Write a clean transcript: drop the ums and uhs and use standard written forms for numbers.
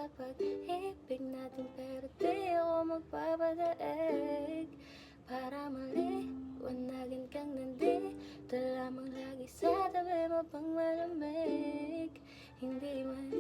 sa pag-ibig natin, pero di ako magpapadaig. Para maliwanagin kang nandito lamang lagi sa tabi mo pang malamig. Hindi man